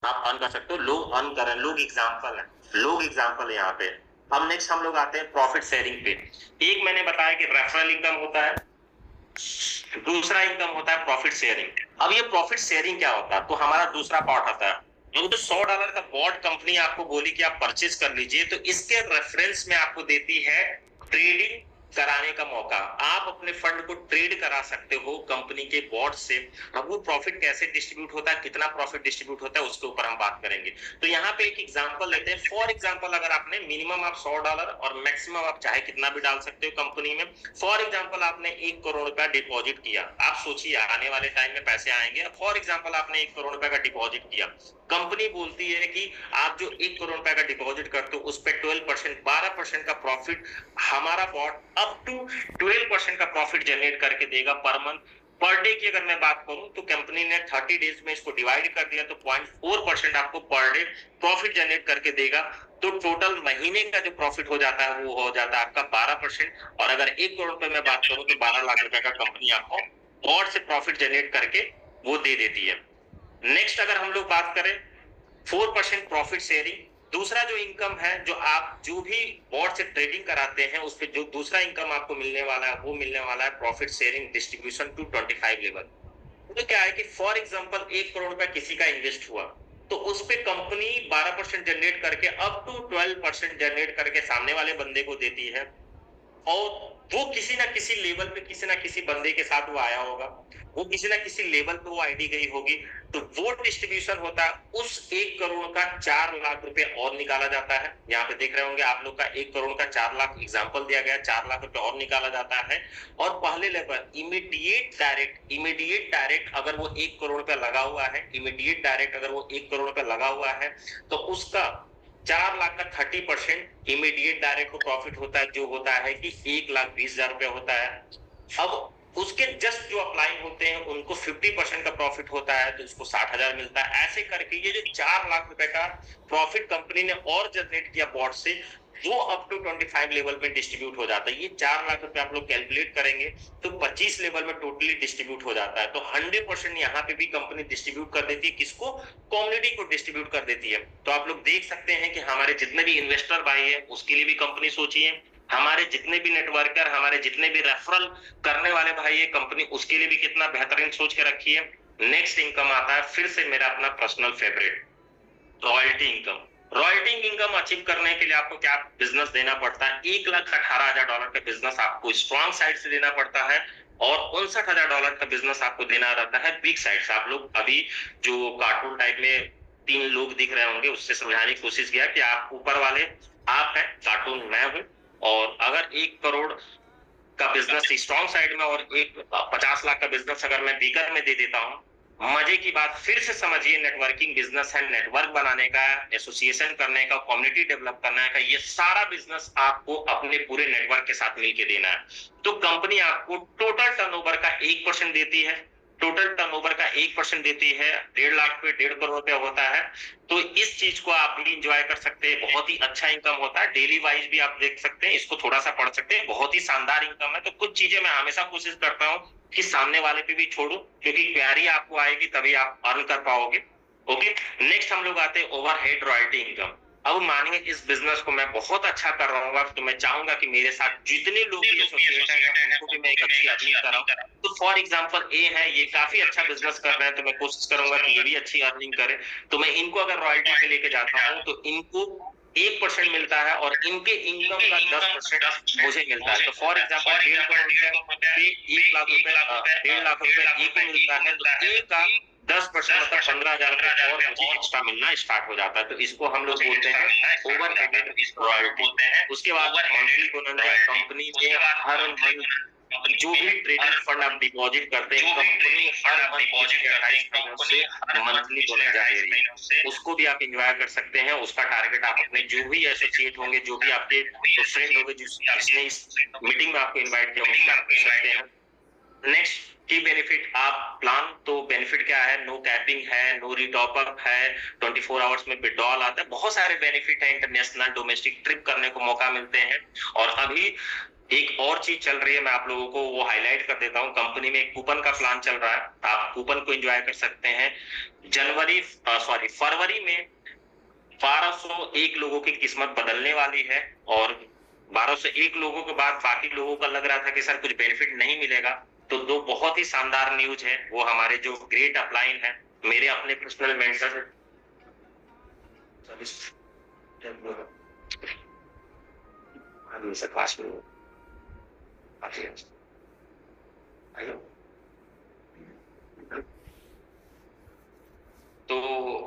आप अर्न कर सकते हो, लोग अर्न कर रहे हैं, लोग एग्जाम्पल है यहाँ पे। अब नेक्स्ट हम लोग आते हैं प्रॉफिट शेयरिंग पे। एक मैंने बताया कि रेफरल इनकम होता है, दूसरा इनकम होता है प्रॉफिट शेयरिंग। अब ये प्रॉफिट शेयरिंग क्या होता है, तो हमारा दूसरा पार्ट आता है। जो तो $100 का बॉट कंपनी आपको बोली कि आप परचेज कर लीजिए, तो इसके रेफरेंस में आपको देती है ट्रेडिंग कराने का मौका। आप अपने फंड को ट्रेड करा सकते हो कंपनी के बॉट से। अब वो प्रॉफिट कैसे डिस्ट्रीब्यूट होता है, कितना प्रॉफिट डिस्ट्रीब्यूट होता है, उसके ऊपर हम बात करेंगे। तो यहाँ पे एक एग्जांपल लेते हैं। फॉर एग्जांपल, अगर आपने मिनिमम आप $100 और मैक्सिमम आप चाहे कितना भी डाल सकते हो कंपनी में। फॉर एग्जांपल आपने 1 करोड़ रुपया डिपॉजिट किया, आप सोचिए आने वाले टाइम में पैसे आएंगे। फॉर एग्जांपल आपने 1 करोड़ रुपए का डिपॉजिट किया, कंपनी बोलती है कि आप जो 1 करोड़ रुपए का डिपॉजिट करते हो उस पर 12%, 12% का प्रॉफिट हमारा बॉट अप टू 12% का प्रॉफिट जनरेट करके देगा पर मंथ। पर डे की अगर मैं बात करूं तो कंपनी ने 30 डेज में इसको डिवाइड कर दिया, तो 0.4% आपको पर डे प्रॉफिट जनरेट करके देगा। तो टोटल महीने का जो प्रॉफिट हो जाता है वो हो जाता है आपका 12%। और अगर 1 करोड़ रुपए में बात करूं तो 12 लाख रुपए का कंपनी आपको बॉट से प्रॉफिट जनरेट करके वो दे देती है। नेक्स्ट अगर हम लोग बात करें 4% प्रॉफिट शेयरिंग, दूसरा जो इनकम है, जो आप जो भी बोर्ड से ट्रेडिंग कराते हैं उस पे जो दूसरा इनकम आपको मिलने वाला है वो मिलने वाला है profit sharing distribution to 25 level. तो क्या है कि फॉर एग्जांपल 1 करोड़ रुपया किसी का इन्वेस्ट हुआ, तो उस पे कंपनी 12% जनरेट करके अप टू 12% जनरेट करके सामने वाले बंदे को देती है। और वो किसी ना किसी लेवल पे किसी ना किसी बंदे के साथ वो आया होगा, वो किसी ना किसी लेवल पे वो आईडी गई होगी, तो वो डिस्ट्रीब्यूशन होता है। उस 1 करोड़ का 4 लाख रुपए और निकाला जाता है। यहाँ पे देख रहे होंगे आप लोग का 1 करोड़ का 4 लाख एग्जांपल दिया गया, 4 लाख रुपए और निकाला जाता है। और पहले लेवल इमीडिएट डायरेक्ट अगर वो 1 करोड़ रुपए लगा हुआ है, इमीडिएट डायरेक्ट अगर वो 1 करोड़ रुपए लगा हुआ है, तो उसका 4 लाख का 30% इमीडिएट डायरेक्ट को प्रॉफिट होता है, जो होता है कि 1,20,000 रुपए होता है। अब उसके जस्ट जो अप्लाई होते हैं उनको 50% का प्रॉफिट होता है, तो इसको 60,000 मिलता है। ऐसे करके ये जो 4 लाख रुपए का प्रॉफिट कंपनी ने और जनरेट किया बॉट से, वो अप टू 25 लेवल पे डिस्ट्रीब्यूट हो जाता है। ये 4 लाख रुपए आप लोग कैलकुलेट करेंगे तो 25 लेवल में टोटली डिस्ट्रीब्यूट हो जाता है। तो 100% यहाँ पे भी कंपनी डिस्ट्रीब्यूट कर देती है, किसको, कम्युनिटी को डिस्ट्रीब्यूट कर देती है। तो आप लोग देख सकते हैं कि हमारे जितने भी इन्वेस्टर भाई है उसके लिए भी कंपनी सोची है, हमारे जितने भी नेटवर्कर, हमारे जितने भी रेफरल करने वाले भाई है, कंपनी उसके लिए भी कितना बेहतरीन सोच के रखी है। नेक्स्ट इनकम आता है फिर से मेरा अपना personal favourite, royalty income. Royalty income achieve करने के लिए आपको क्या बिजनेस देना पड़ता है, $1,18,000 का बिजनेस आपको स्ट्रॉन्ग साइड से देना पड़ता है, और $59,000 का बिजनेस आपको देना रहता है वीक साइड से। आप लोग अभी जो कार्टून टाइप में 3 लोग दिख रहे होंगे उससे समझाने की कोशिश किया कि आप ऊपर वाले आप हैं, कार्टून मैं हूं। और अगर 1 करोड़ का बिजनेस स्ट्रॉन्ग साइड में और एक 50 लाख का बिजनेस अगर मैं बीकर में दे देता हूं, मजे की बात फिर से समझिए, नेटवर्किंग बिजनेस है, नेटवर्क बनाने का, एसोसिएशन करने का, कम्युनिटी डेवलप करने का, ये सारा बिजनेस आपको अपने पूरे नेटवर्क के साथ मिलकर देना है। तो कंपनी आपको टोटल टर्नओवर का 1% देती है, टोटल टर्नओवर का 1% देती है, 1.5 लाख पे 1.5 करोड़ रुपया होता है। तो इस चीज को आप भी इंजॉय कर सकते हैं, बहुत ही अच्छा इनकम होता है। डेली वाइज भी आप देख सकते हैं, इसको थोड़ा सा पढ़ सकते हैं, बहुत ही शानदार इनकम है। तो कुछ चीजें मैं हमेशा कोशिश करता हूँ कि सामने वाले पे भी छोड़ू, क्योंकि प्यारी आपको आएगी तभी आप अर्न कर पाओगे। ओके, नेक्स्ट हम लोग आते हैं ओवरहेड रॉयल्टी इनकम। अब मानिए इस बिजनेस को मैं बहुत अच्छा कर रहा हूँ, तो मैं चाहूंगा कि मेरे साथ जितने लोग भी एसोसिएट हैं उनको भी मैं एक अच्छी अर्निंग कराऊं। तो फॉर एग्जांपल ए है, ये काफी अच्छा बिजनेस कर रहे हैं, तो मैं कोशिश करूंगा कि ये भी अच्छी अर्निंग करे। तो मैं इनको अगर रॉयल्टी पे लेके जाता हूँ तो इनको 1% मिलता है और इनके इनकम का 10% मुझे मिलता है। तो फॉर एग्जाम्पल 1.5 करोड़ रुपए, 1 लाख रुपए, 1.5 लाख रुपए ए को मिलता है, तो ए का 10% मतलब 15,000 रुपए और मुझे एक्स्ट्रा मिलना स्टार्ट हो जाता है। तो इसको हम लोग बोलते हैं ओवरहेडेड रॉयल्टी। उसके बाद मंथली बोनस, कंपनी में हर मंथ जो भी ट्रेडिंग फंड आप डिपॉजिट करते हैं, कंपनी हर मंथ से मंथली बोनस जारी है, उसको भी आप एंजॉय कर सकते हैं। उसका टारगेट आप अपने जो भी एसोसिएट होंगे, जो भी आपके फ्रेंड होंगे जिसने इस मीटिंग में आपको इनवाइट किया, उसको आप कर सकते हैं। नेक्स्ट की बेनिफिट आप प्लान, तो बेनिफिट क्या है, नो कैपिंग है, नो रीटॉपअप है, 24 आवर्स में विड्रॉल आता है, बहुत सारे बेनिफिट है। इंटरनेशनल डोमेस्टिक ट्रिप करने को मौका मिलते हैं। और अभी एक और चीज चल रही है, मैं आप लोगों को वो हाईलाइट कर देता हूँ। कंपनी में एक कूपन का प्लान चल रहा है, आप कूपन को एंजॉय कर सकते हैं। फरवरी में 1201 लोगों की किस्मत बदलने वाली है, और 1201 लोगों के बाद बाकी लोगों का लग रहा था कि सर कुछ बेनिफिट नहीं मिलेगा। तो दो बहुत ही शानदार न्यूज है, वो हमारे जो ग्रेट अपलाइन है, मेरे अपने पर्सनल मेंटर तो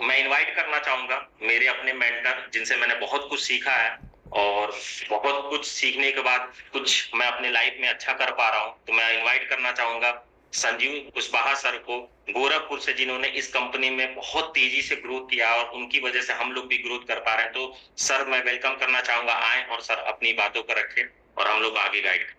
मैं इनवाइट करना चाहूंगा मेरे अपने मेंटर जिनसे मैंने बहुत कुछ सीखा है, और बहुत कुछ सीखने के बाद कुछ मैं अपने लाइफ में अच्छा कर पा रहा हूं। तो मैं इनवाइट करना चाहूंगा संजीव कुशवाहा सर को, गोरखपुर से, जिन्होंने इस कंपनी में बहुत तेजी से ग्रोथ किया और उनकी वजह से हम लोग भी ग्रोथ कर पा रहे हैं। तो सर मैं वेलकम करना चाहूंगा, आए और सर अपनी बातों को रखें और हम लोग आगे गाइड करें।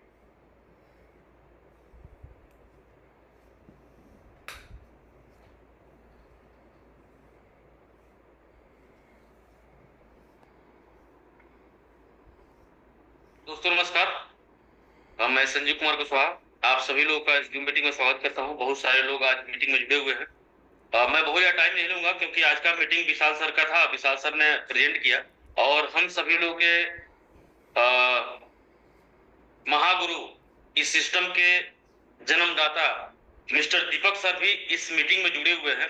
दोस्तों नमस्कार, मैं संजीव कुमार कुशवाहा आप सभी लोगों का इस जूम मीटिंग में स्वागत करता हूं। बहुत सारे लोग आज मीटिंग में जुड़े हुए हैं। मैं बहुत ज्यादा टाइम नहीं लूंगा क्योंकि आज का मीटिंग विशाल सर का था। विशाल सर ने प्रेजेंट किया और हम सभी लोग के महागुरु, इस सिस्टम के जन्मदाता मिस्टर दीपक सर भी इस मीटिंग में जुड़े हुए हैं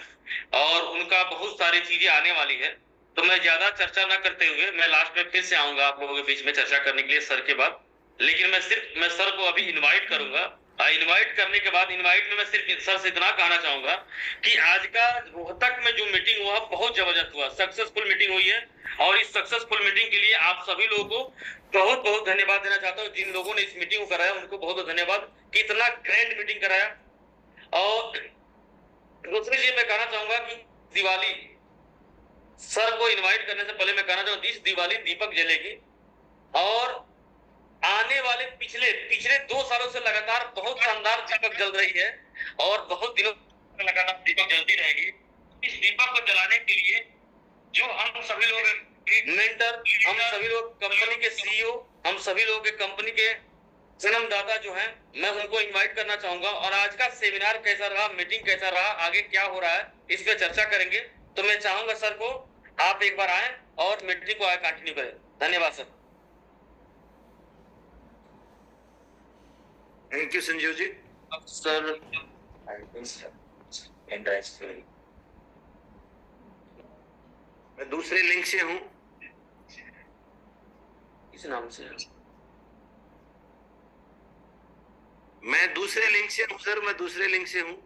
और उनका बहुत सारी चीजें आने वाली है। तो मैं ज्यादा चर्चा ना करते हुए मैं लास्ट में फिर से आऊंगा आप लोगों के बीच में चर्चा करने के लिए सर के बाद। लेकिन मैं सर को अभी इनवाइट करूंगा। इनवाइट करने के बाद इनवाइट में मैं सिर्फ सर से इतना कहना चाहूंगा कि आज का रोहतक में जो मीटिंग हुआ बहुत जबरदस्त हुआ, सक्सेसफुल मीटिंग हुई है। और इस सक्सेसफुल मीटिंग के लिए आप सभी लोगों को बहुत बहुत धन्यवाद देना चाहता हूँ। जिन लोगों ने इस मीटिंग को कराया उनको बहुत बहुत धन्यवाद कि इतना ग्रैंड मीटिंग कराया। और दूसरी चीज मैं कहना चाहूंगा कि दिवाली, सर को इनवाइट करने से पहले मैं कहना चाहूंगा इस दिवाली दीपक जलेगी और आने वाले पिछले 2 सालों से लगातार बहुत शानदार दीपक जल रही है और बहुत दिनों लगातार दीपक जलती रहेगी। इस दीपक को जलाने के लिए जो हम सभी लोग मेंटर, हम सभी लोग कंपनी के सीईओ, हम सभी लोग के कंपनी के जन्मदाता जो हैं, मैं उनको इनवाइट करना चाहूंगा। और आज का सेमिनार कैसा रहा, मीटिंग कैसा रहा, आगे क्या हो रहा है, इस पे चर्चा करेंगे। तो मैं चाहूंगा सर को आप एक बार आए और मीटिंग को आगे कंटिन्यू करें। धन्यवाद sir. Thank you Sanjeev ji. अब सर मैं दूसरे लिंक से हूँ। इस नाम से मैं दूसरे लिंक से हूँ सर, मैं दूसरे लिंक से हूँ।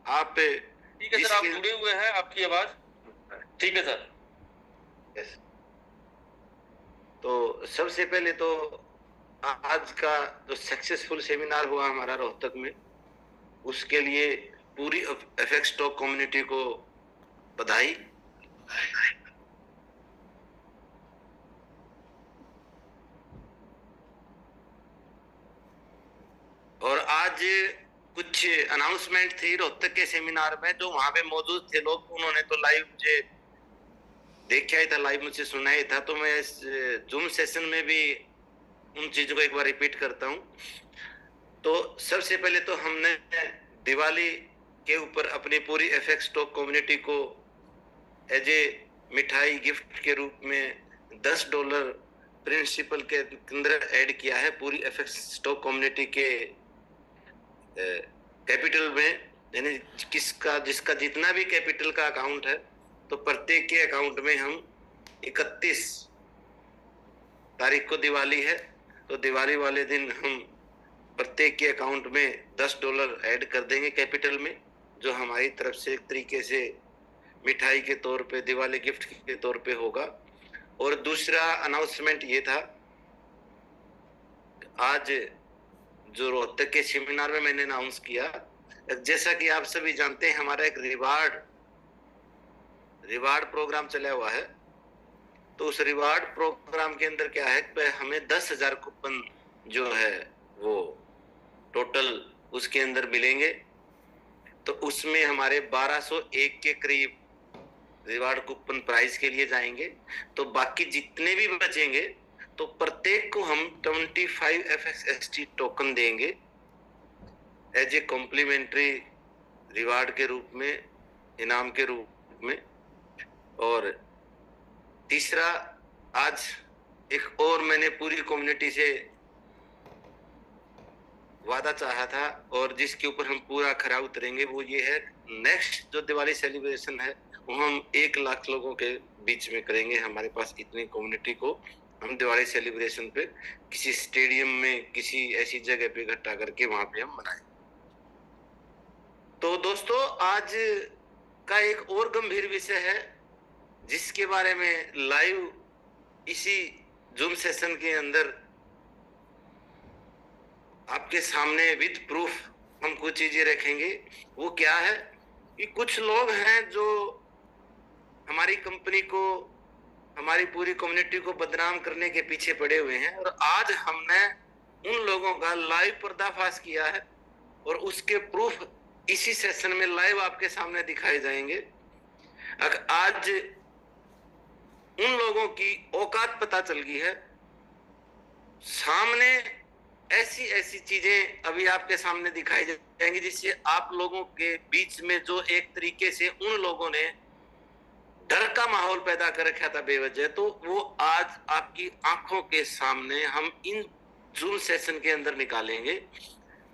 आप ठीक है सर, आप जुड़े हुए हैं, आपकी आवाज ठीक है सर। यस। तो सबसे पहले तो आज का जो सक्सेसफुल सेमिनार हुआ हमारा रोहतक में, उसके लिए पूरी एफएक्स स्टॉक कम्युनिटी को बधाई। और आज कुछ अनाउंसमेंट थी रोहतक के सेमिनार में, जो वहां पे मौजूद थे लोग, उन्होंने तो लाइव मुझे देखा ही था, लाइव मुझे सुना ही था। तो मैं इस जूम सेशन में भी उन चीजों को एक बार रिपीट करता हूँ। तो सबसे पहले तो हमने दिवाली के ऊपर अपनी पूरी एफएक्स स्टॉक कम्युनिटी को एज ए मिठाई गिफ्ट के रूप में $10 प्रिंसिपल के अंदर ऐड किया है पूरी एफएक्स स्टॉक कम्युनिटी के कैपिटल में। यानी जिसका जितना भी कैपिटल का अकाउंट है, तो प्रत्येक के अकाउंट में हम 31 तारीख को दिवाली है, तो दिवाली वाले दिन हम प्रत्येक के अकाउंट में $10 ऐड कर देंगे कैपिटल में, जो हमारी तरफ से एक तरीके से मिठाई के तौर पे, दिवाली गिफ्ट के तौर पे होगा। और दूसरा अनाउंसमेंट ये था, आज जो रोहतक के सेमिनार में मैंने अनाउंस किया, जैसा कि आप सभी जानते हैं, हमारा एक रिवार्ड प्रोग्राम चला हुआ है। तो उस रिवार्ड प्रोग्राम के अंदर क्या है, हमें 10,000 कूपन जो है वो टोटल उसके अंदर मिलेंगे। तो उसमें हमारे 1201 के करीब रिवार्ड कूपन प्राइस के लिए जाएंगे। तो बाकी जितने भी बचेंगे तो प्रत्येक को हम 25 FSST टोकन देंगे एज ए कॉम्प्लीमेंट्री रिवार्ड के रूप में, इनाम के रूप में। और तीसरा, आज एक और मैंने पूरी कम्युनिटी से वादा चाहा था और जिसके ऊपर हम पूरा खरा उतरेंगे, वो ये है, नेक्स्ट जो दिवाली सेलिब्रेशन है वो हम 1 लाख लोगों के बीच में करेंगे। हमारे पास इतनी कम्युनिटी को हम दिवाली सेलिब्रेशन पे किसी स्टेडियम में, किसी ऐसी जगह पे इकट्ठा करके वहां पे हम मनाएं। तो दोस्तों, आज का एक और गंभीर विषय है जिसके बारे में लाइव इसी जूम सेशन के अंदर आपके सामने विद प्रूफ हम कुछ चीजें रखेंगे। वो क्या है कि कुछ लोग हैं जो हमारी कंपनी को, हमारी पूरी कम्युनिटी को बदनाम करने के पीछे पड़े हुए हैं, और आज हमने उन लोगों का लाइव पर्दाफाश किया है और उसके प्रूफ इसी सेशन में लाइव आपके सामने दिखाए जाएंगे। आज उन लोगों की औकात पता चल गई है। सामने ऐसी ऐसी चीजें अभी आपके सामने दिखाई जाएंगी जिससे आप लोगों के बीच में जो एक तरीके से उन लोगों ने डर का माहौल पैदा कर रखा था बेवजह, तो वो आज आपकी आंखों के सामने हम इन जूम सेशन के अंदर निकालेंगे।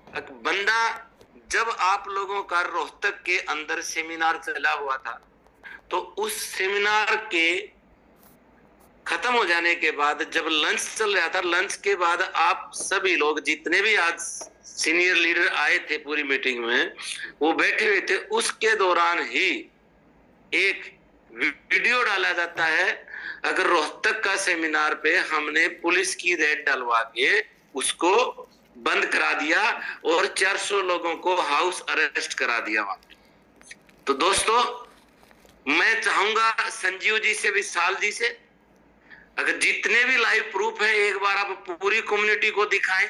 बंदा, जब आप लोगों का रोहतक के अंदर सेमिनार चला हुआ था, तो उस सेमिनार के खत्म हो जाने के बाद जब लंच चल रहा था, लंच के बाद आप सभी लोग जितने भी आज सीनियर लीडर आए थे पूरी मीटिंग में, वो बैठे हुए थे। उसके दौरान ही एक वीडियो डाला जाता है। अगर रोहतक का सेमिनार पे हमने पुलिस की रेड डलवा के उसको बंद करा दिया और 400 लोगों को हाउस अरेस्ट करा दिया वहां पे। तो दोस्तों, मैं चाहूंगा संजीव जी से, विशाल जी से, अगर जितने भी लाइव प्रूफ है एक बार आप पूरी कम्युनिटी को दिखाएं,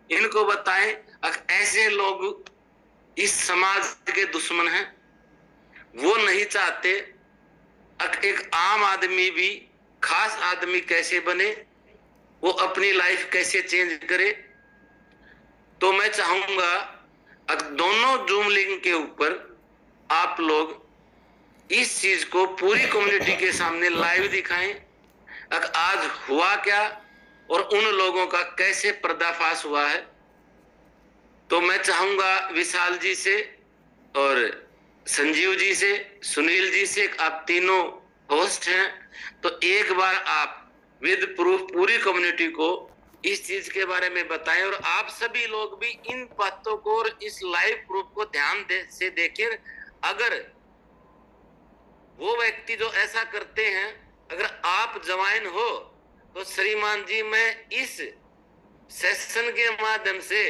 इनको बताएं। अगर ऐसे लोग इस समाज के दुश्मन हैं, वो नहीं चाहते एक आम आदमी भी खास आदमी कैसे बने, वो अपनी लाइफ कैसे चेंज करे। तो मैं चाहूंगा अगर दोनों जूम लिंक के ऊपर आप लोग इस चीज को पूरी कम्युनिटी के सामने लाइव दिखाएं। अगर आज हुआ क्या और उन लोगों का कैसे पर्दाफाश हुआ है। तो मैं चाहूंगा विशाल जी से और संजीव जी से, सुनील जी से, आप तीनों होस्ट हैं, तो एक बार आप विद प्रूफ पूरी कम्युनिटी को इस चीज के बारे में बताएं। और आप सभी लोग भी इन बातों को और इस लाइव प्रूफ को ध्यान से देखें। अगर वो व्यक्ति जो ऐसा करते हैं, अगर आप ज्वाइन हो, तो श्रीमान जी, मैं इस सेशन के माध्यम से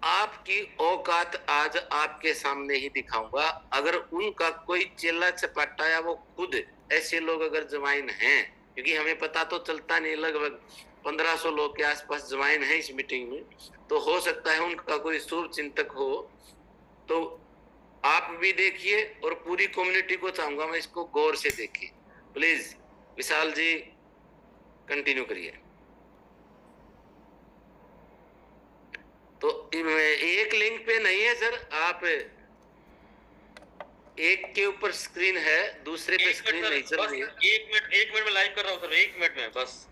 आपकी औकात आज आपके सामने ही दिखाऊंगा। अगर उनका कोई चेला चपाटा या वो खुद ऐसे लोग अगर ज्वाइन हैं, क्योंकि हमें पता तो चलता नहीं, लगभग 1500 लोग के आसपास ज्वाइन है इस मीटिंग में, तो हो सकता है उनका कोई शुभ चिंतक हो। तो आप भी देखिए और पूरी कम्युनिटी को चाहूंगा मैं इसको गौर से देखिए। प्लीज विशाल जी कंटिन्यू करिए। तो एक लिंक पे नहीं है सर, आप एक के ऊपर स्क्रीन है, दूसरे पे स्क्रीन नहीं चल रही है। 1 मिनट में लाइव कर रहा हूँ सर, 1 मिनट में बस।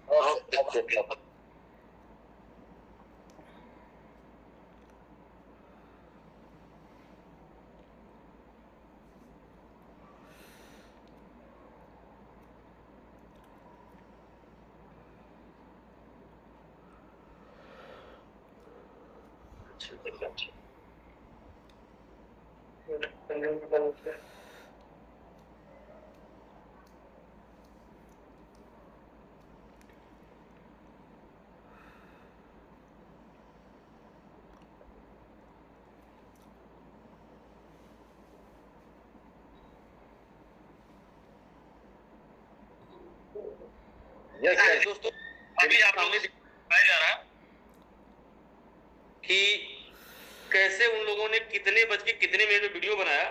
दोस्तों, अभी आप लोगों से बताया जा रहा है कि कैसे उन लोगों ने कितने बज के कितने मिनट में वीडियो बनाया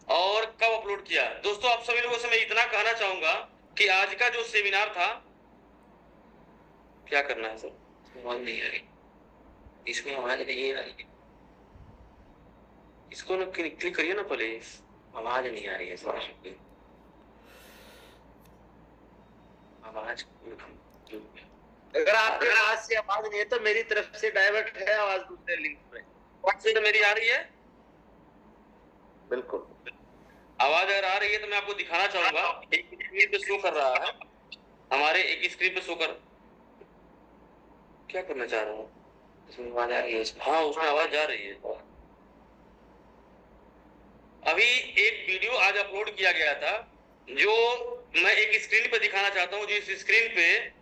और कब अपलोड किया। दोस्तों, आप सभी लोगों से मैं इतना कहना चाहूंगा कि आज का जो सेमिनार था क्या करना है सर? आवाज नहीं आ रही, इसमें आवाज नहीं आ रही, इसको ना क्लिक करिए ना पहले, आवाज नहीं आ रही है सर, आवाज। अगर आपके पास से आवाज नहीं है तो मेरी तरफ से डाइवर्ट है आवाज दूसरे लिंक पे। आवाज से तो मेरी आ रही है, बिल्कुल आवाज अगर आ रही है तो मैं आपको दिखाना चाहूंगा। एक स्क्रीन पे शो कर रहा है, हमारे एक स्क्रीन पे शो कर, क्या करना चाह रहा हूँ, इसमें आवाज आ रही है? हाँ, उसमें आवाज आ रही है। अभी एक वीडियो आज अपलोड किया गया था, जो मैं एक स्क्रीन पे दिखाना चाहता हूँ, जिस स्क्रीन पे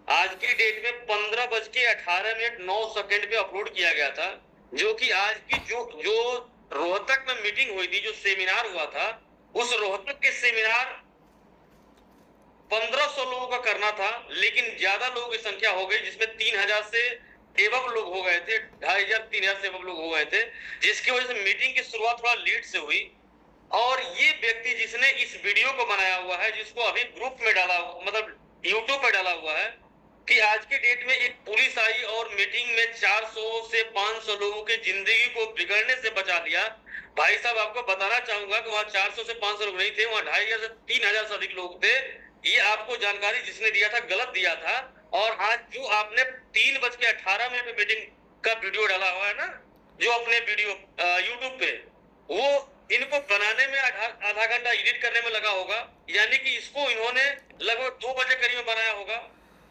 आज की डेट में 15:18 पे अपलोड किया गया था, जो कि आज की जो रोहतक में मीटिंग हुई थी, जो सेमिनार हुआ था, उस रोहतक के सेमिनार 1500 लोगों का करना था, लेकिन ज्यादा लोगों की संख्या हो गई, जिसमें 3000 से एवं लोग हो गए थे, 2500-3000 से एवं लोग हो गए थे, जिसकी वजह से मीटिंग की शुरुआत थोड़ा लेट से हुई। और ये व्यक्ति जिसने इस वीडियो को बनाया हुआ है, जिसको अभी ग्रुप में डाला, मतलब यूट्यूब पे डाला हुआ है, कि आज के डेट में एक पुलिस आई और मीटिंग में 400 से 500 लोगों की जिंदगी को बिगड़ने से बचा लिया। भाई साहब, आपको बताना चाहूंगा कि वहां 400 से 500 लोग नहीं थे, वहां 2500 से 3000 से अधिक लोग थे। ये आपको जानकारी जिसने दिया था गलत दिया था। और आज जो आपने 3:18 पे मीटिंग का वीडियो डाला हुआ है ना, जो अपने वीडियो यूट्यूब पे, वो इनको बनाने में आधा घंटा एडिट करने में लगा होगा, यानी कि इसको इन्होंने लगभग 2 बजे करीब बनाया होगा।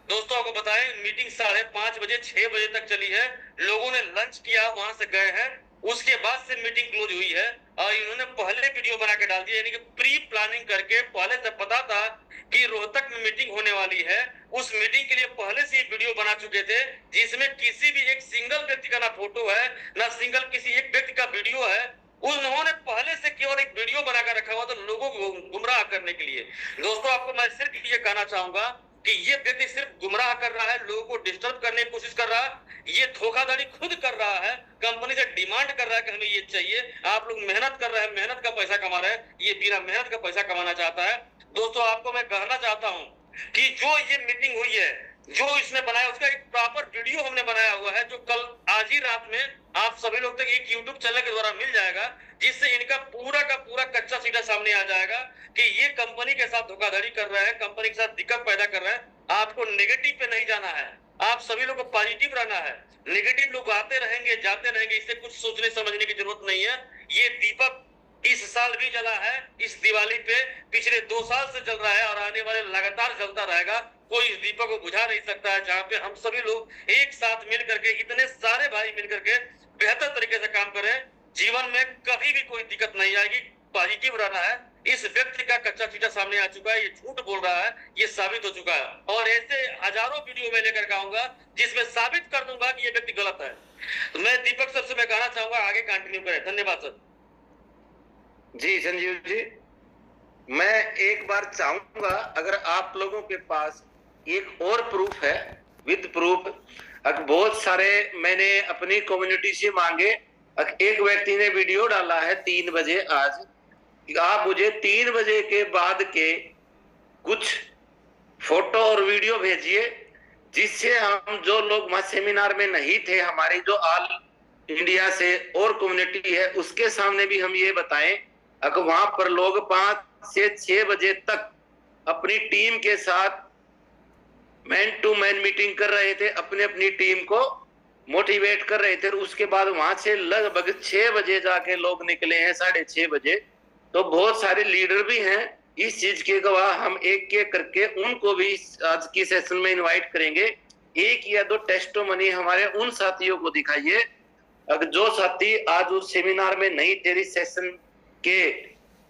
दोस्तों, आपको बताएं, मीटिंग 5:30 बजे 6 बजे तक चली है, लोगों ने लंच किया, वहां से गए हैं, उसके बाद से मीटिंग क्लोज हुई है। और इन्होंने पहले वीडियो बना के डाल दिया, यानी कि प्री प्लानिंग करके, पहले से पता था कि रोहतक में मीटिंग होने वाली है, उस मीटिंग के लिए पहले से वीडियो बना चुके थे, जिसमें किसी भी एक सिंगल व्यक्ति का ना फोटो है, ना सिंगल किसी एक व्यक्ति का वीडियो है। उन्होंने पहले से केवल एक वीडियो बनाकर रखा हुआ था लोगों को गुमराह करने के लिए। दोस्तों, आपको मैं सिर्फ ये कहना चाहूंगा कि ये व्यक्ति सिर्फ गुमराह कर रहा है, लोगों को डिस्टर्ब करने की कोशिश कर रहा है, ये धोखाधड़ी खुद कर रहा है, कंपनी से डिमांड कर रहा है कि हमें ये चाहिए। आप लोग मेहनत कर रहे हैं, मेहनत का पैसा कमा रहे हैं, ये बिना मेहनत का पैसा कमाना चाहता है। दोस्तों, आपको मैं कहना चाहता हूं कि जो ये मीटिंग हुई है, जो इसने बनाया, उसका एक प्रॉपर वीडियो हमने बनाया हुआ है, जो कल आज ही रात में आप सभी लोग तक एक यूट्यूब चैनल के द्वारा मिल जाएगा, जिससे इनका पूरा का पूरा कच्चा सीधा सामने आ जाएगा कि ये कंपनी के साथ धोखाधड़ी कर रहा है, कंपनी के साथ दिक्कत पैदा कर रहा है। आपको नेगेटिव पे नहीं जाना है, आप सभी लोग को पॉजिटिव रहना है। नेगेटिव लोग आते रहेंगे, जाते रहेंगे, इससे कुछ सोचने समझने की जरूरत नहीं है। ये दीपक इस साल भी जला है, इस दिवाली पे पिछले 2 साल से चल रहा है और आने वाले लगातार चलता रहेगा। कोई इस दीपक को बुझा नहीं सकता है, जहाँ पे हम सभी लोग एक साथ मिल करके, इतने सारे भाई मिल करके बेहतर तरीके से काम करें। जीवन में कभी भी कोई दिक्कत नहीं आएगी, पॉजिटिव रहना है। इस व्यक्ति का कच्चा चीटा सामने आ चुका है, ये झूठ बोल रहा है, ये साबित हो चुका है। और ऐसे हजारों वीडियो में लेकर आऊंगा जिसमें साबित कर दूंगा कि ये व्यक्ति गलत है। तो मैं दीपक सर से मैं कहना चाहूंगा, आगे कंटिन्यू करें। धन्यवाद सर। जी संजीव जी, मैं एक बार चाहूंगा, अगर आप लोगों के पास एक और प्रूफ है, विद प्रूफ, बहुत सारे मैंने अपनी कम्युनिटी से मांगे। एक व्यक्ति ने वीडियो डाला है 3 बजे आज, आप मुझे 3 बजे के बाद के कुछ फोटो और वीडियो भेजिए, जिससे हम जो लोग वहां सेमिनार में नहीं थे, हमारी जो ऑल इंडिया से और कम्युनिटी है, उसके सामने भी हम ये बताएं। अगर वहां पर लोग 5 से 6 बजे तक अपनी टीम के साथ मैन टू मैन मीटिंग कर रहे थे, अपनी अपनी टीम को मोटिवेट कर रहे थे, और उसके बाद वहां से लगभग 6 बजे जाके लोग निकले हैं, 6:30 बजे। तो बहुत सारे लीडर भी हैं इस चीज के गवाह, हम एक एक करके उनको भी आज की सेशन में इनवाइट करेंगे। 1 या 2 टेस्टोमनी हमारे उन साथियों को दिखाइए, अगर जो साथी आज उस सेमिनार में नहीं थे, इस सेशन के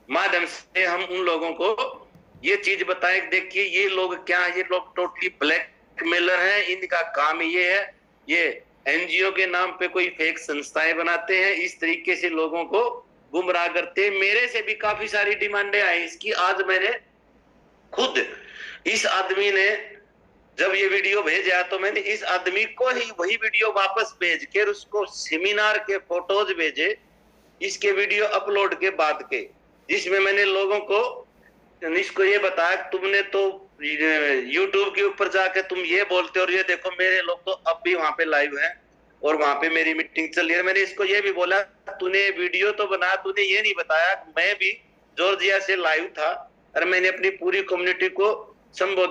माध्यम से हम उन लोगों को ये चीज बताएं, देखिए ये लोग क्या है, ये लोग टोटली ब्लैकमेलर हैं, इनका काम ये है, ये एनजीओ के नाम पे कोई फेक संस्थाएं बनाते हैं, इस तरीके से लोगों को गुमराह करते हैं। मेरे से भी काफी सारी डिमांडें आई इसकी। आज मैंने खुद, इस आदमी ने जब ये वीडियो भेजा तो मैंने इस आदमी को ही वही वीडियो वापस भेज के उसको सेमिनार के फोटोज भेजे, इसके वीडियो अपलोड के बाद के, जिसमें मैंने लोगों को इसको ये बता, तुमने तो YouTube के ऊपर जाके तुम ये बोलते हो, और ये देखो मेरे लोग तो अब भी वहां पे लाइव हैं और वहां पे मेरी मीटिंग चल रही है। मैंने इसको ये भी बोला, तूने वीडियो तो बना, तूने ये नहीं बताया मैं भी जॉर्जिया से लाइव था और मैंने अपनी पूरी कम्युनिटी को संबोधित